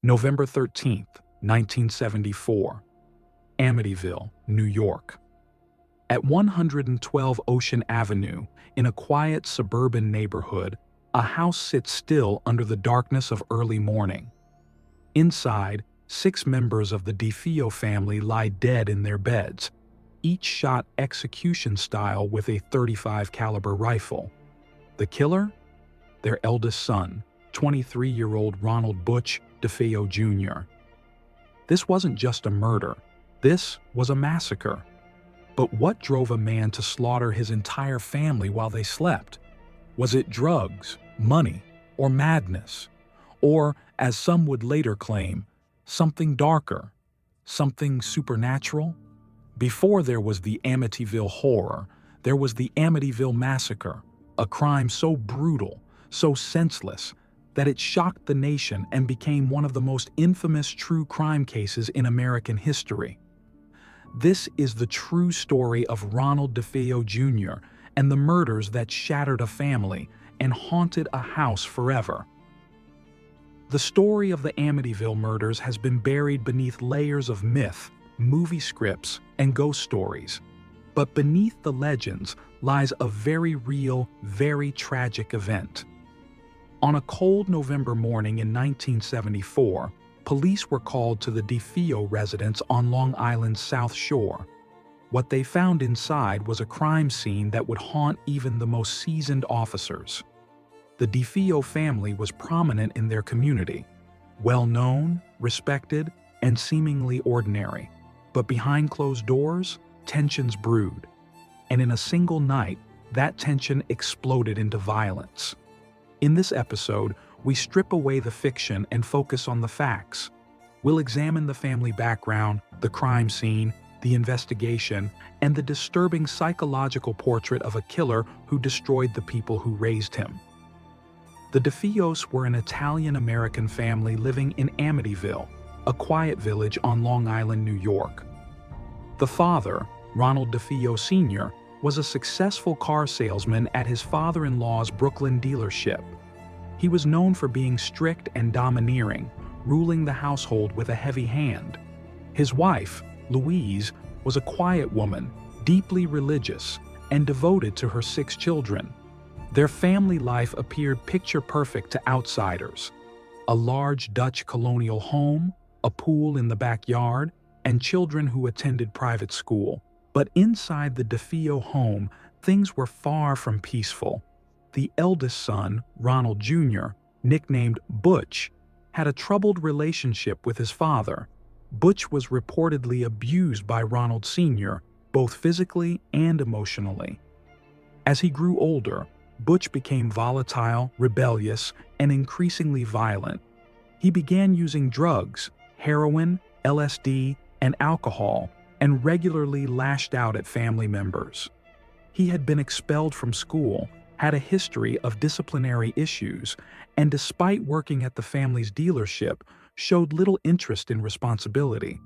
November 13th, 1974, Amityville, New York. At 112 Ocean Avenue, in a quiet suburban neighborhood, a house sits still under the darkness of early morning. Inside, 6 members of the DeFeo family lie dead in their beds, each shot execution style with a .35 caliber rifle. The killer? Their eldest son, 23-year-old Ronald Butch DeFeo Jr. This wasn't just a murder. This was a massacre. But what drove a man to slaughter his entire family while they slept? Was it drugs, money, or madness? Or, as some would later claim, something darker, something supernatural? Before there was the Amityville horror, there was the Amityville massacre, a crime so brutal, so senseless, that it shocked the nation and became one of the most infamous true crime cases in American history. This is the true story of Ronald DeFeo Jr. and the murders that shattered a family and haunted a house forever. The story of the Amityville murders has been buried beneath layers of myth, movie scripts, and ghost stories. But beneath the legends lies a very real, very tragic event. On a cold November morning in 1974, police were called to the DeFeo residence on Long Island's South Shore. What they found inside was a crime scene that would haunt even the most seasoned officers. The DeFeo family was prominent in their community, well-known, respected, and seemingly ordinary. But behind closed doors, tensions brewed. And in a single night, that tension exploded into violence. In this episode, we strip away the fiction and focus on the facts. We'll examine the family background, the crime scene, the investigation, and the disturbing psychological portrait of a killer who destroyed the people who raised him. The DeFeos were an Italian-American family living in Amityville, a quiet village on Long Island, New York. The father, Ronald DeFeo Sr., was a successful car salesman at his father-in-law's Brooklyn dealership. He was known for being strict and domineering, ruling the household with a heavy hand. His wife, Louise, was a quiet woman, deeply religious, and devoted to her 6 children. Their family life appeared picture-perfect to outsiders. A large Dutch colonial home, a pool in the backyard, and children who attended private school. But inside the DeFeo home, things were far from peaceful. The eldest son, Ronald Jr., nicknamed Butch, had a troubled relationship with his father. Butch was reportedly abused by Ronald Sr., both physically and emotionally. As he grew older, Butch became volatile, rebellious, and increasingly violent. He began using drugs, heroin, LSD, and alcohol, and regularly lashed out at family members. He had been expelled from school, had a history of disciplinary issues, and despite working at the family's dealership, showed little interest in responsibility.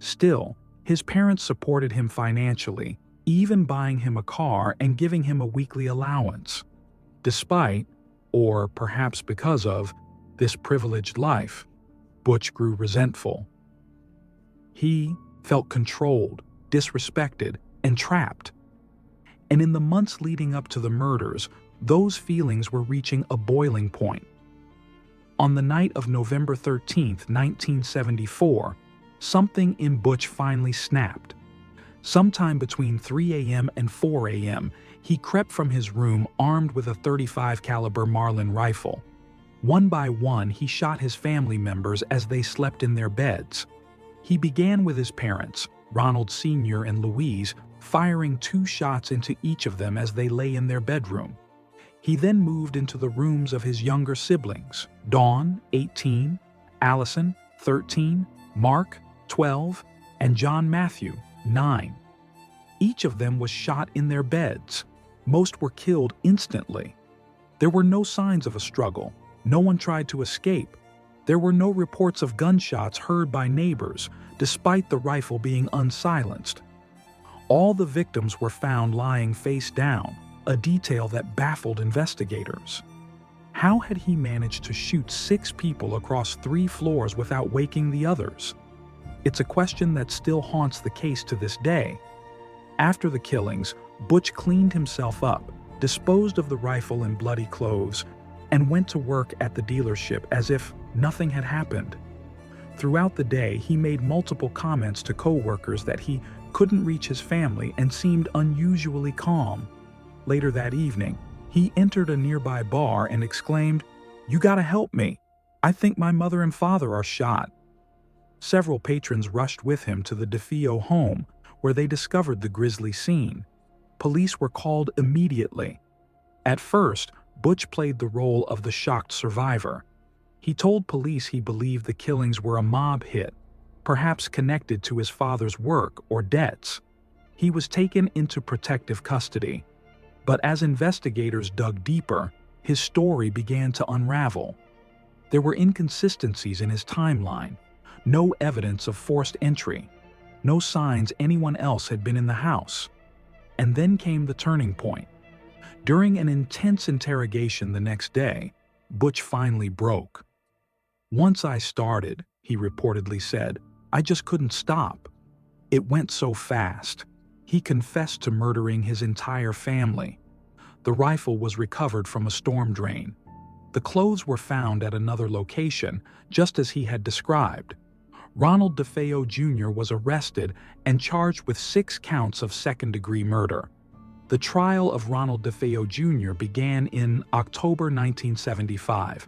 Still, his parents supported him financially, even buying him a car and giving him a weekly allowance. Despite, or perhaps because of, this privileged life, Butch grew resentful. He felt controlled, disrespected, and trapped. And in the months leading up to the murders, those feelings were reaching a boiling point. On the night of November 13, 1974, something in Butch finally snapped. Sometime between 3 a.m. and 4 a.m., he crept from his room armed with a .35 caliber Marlin rifle. One by one, he shot his family members as they slept in their beds. He began with his parents, Ronald Sr. and Louise, firing 2 shots into each of them as they lay in their bedroom. He then moved into the rooms of his younger siblings, Dawn, 18, Allison, 13, Mark, 12, and John Matthew, 9. Each of them was shot in their beds. Most were killed instantly. There were no signs of a struggle. No one tried to escape. There were no reports of gunshots heard by neighbors, despite the rifle being unsilenced. All the victims were found lying face down, a detail that baffled investigators. How had he managed to shoot 6 people across 3 floors without waking the others? It's a question that still haunts the case to this day. After the killings, Butch cleaned himself up, disposed of the rifle and bloody clothes, and went to work at the dealership as if nothing had happened. Throughout the day, he made multiple comments to co-workers that he couldn't reach his family and seemed unusually calm. Later that evening, he entered a nearby bar and exclaimed, "You gotta help me. I think my mother and father are shot." Several patrons rushed with him to the DeFeo home, where they discovered the grisly scene. Police were called immediately. At first, Butch played the role of the shocked survivor. He told police he believed the killings were a mob hit, perhaps connected to his father's work or debts. He was taken into protective custody. But as investigators dug deeper, his story began to unravel. There were inconsistencies in his timeline, no evidence of forced entry, no signs anyone else had been in the house. And then came the turning point. During an intense interrogation the next day, Butch finally broke. "Once I started," he reportedly said, "I just couldn't stop. It went so fast." He confessed to murdering his entire family. The rifle was recovered from a storm drain. The clothes were found at another location, just as he had described. Ronald DeFeo Jr. was arrested and charged with 6 counts of second-degree murder. The trial of Ronald DeFeo Jr. began in October 1975.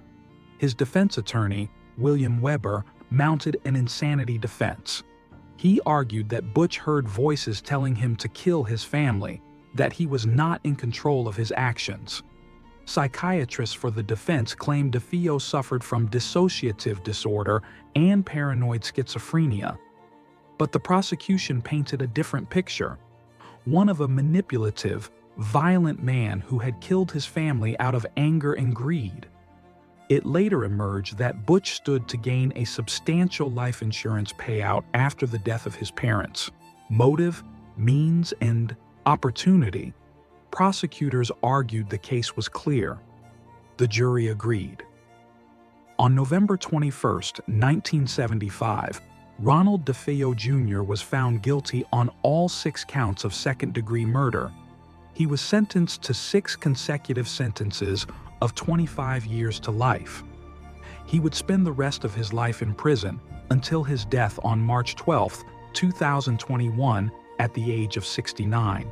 His defense attorney, William Weber, mounted an insanity defense. He argued that Butch heard voices telling him to kill his family, that he was not in control of his actions. Psychiatrists for the defense claimed DeFeo suffered from dissociative disorder and paranoid schizophrenia. But the prosecution painted a different picture, one of a manipulative, violent man who had killed his family out of anger and greed. It later emerged that Butch stood to gain a substantial life insurance payout after the death of his parents. Motive, means, and opportunity. Prosecutors argued the case was clear. The jury agreed. On November 21, 1975, Ronald DeFeo Jr. was found guilty on all 6 counts of second-degree murder. He was sentenced to 6 consecutive sentences of 25 years to life. He would spend the rest of his life in prison until his death on March 12, 2021, at the age of 69.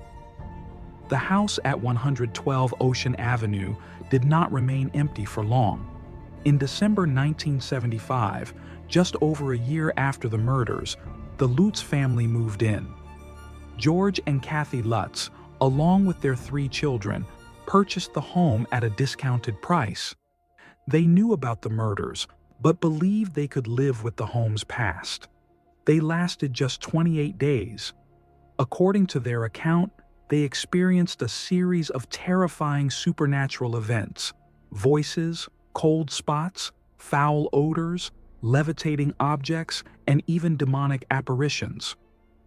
The house at 112 Ocean Avenue did not remain empty for long. In December 1975, just over a year after the murders, the Lutz family moved in. George and Kathy Lutz, along with their 3 children, purchased the home at a discounted price. They knew about the murders, but believed they could live with the home's past. They lasted just 28 days. According to their account, they experienced a series of terrifying supernatural events: voices, cold spots, foul odors, levitating objects, and even demonic apparitions.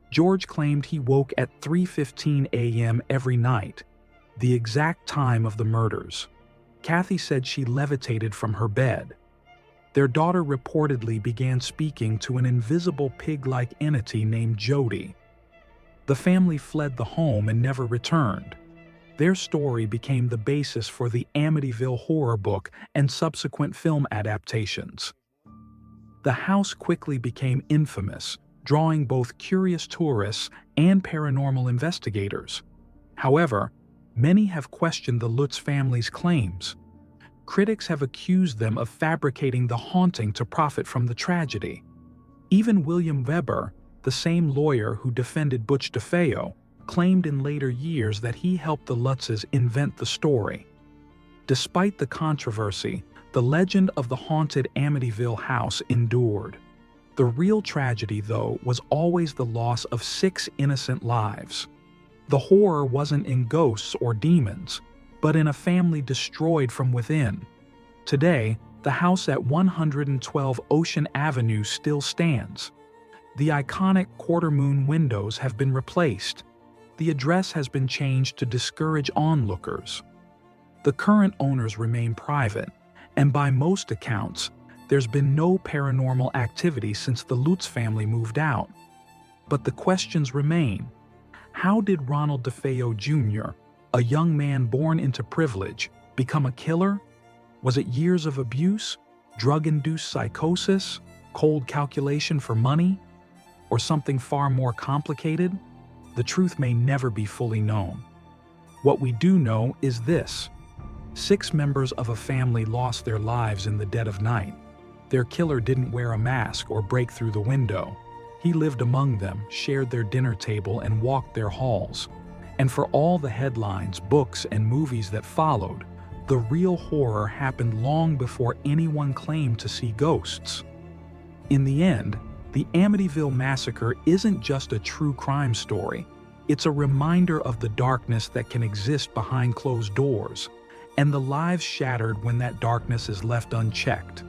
George claimed he woke at 3:15 a.m. every night, the exact time of the murders. Kathy said she levitated from her bed. Their daughter reportedly began speaking to an invisible pig-like entity named Jody. The family fled the home and never returned. Their story became the basis for the Amityville horror book and subsequent film adaptations. The house quickly became infamous, drawing both curious tourists and paranormal investigators. However, many have questioned the Lutz family's claims. Critics have accused them of fabricating the haunting to profit from the tragedy. Even William Weber, the same lawyer who defended Butch DeFeo, claimed in later years that he helped the Lutzes invent the story. Despite the controversy, the legend of the haunted Amityville house endured. The real tragedy, though, was always the loss of 6 innocent lives. The horror wasn't in ghosts or demons, but in a family destroyed from within. Today, the house at 112 Ocean Avenue still stands. The iconic quarter-moon windows have been replaced. The address has been changed to discourage onlookers. The current owners remain private, And by most accounts, there's been no paranormal activity since the Lutz family moved out. But the questions remain. How did Ronald DeFeo Jr., a young man born into privilege, become a killer? Was it years of abuse, drug-induced psychosis, cold calculation for money, or something far more complicated? The truth may never be fully known. What we do know is this: 6 members of a family lost their lives in the dead of night. Their killer didn't wear a mask or break through the window. He lived among them, shared their dinner table, and walked their halls. And for all the headlines, books, and movies that followed, the real horror happened long before anyone claimed to see ghosts. In the end, the Amityville Massacre isn't just a true crime story. It's a reminder of the darkness that can exist behind closed doors, and the lives shattered when that darkness is left unchecked.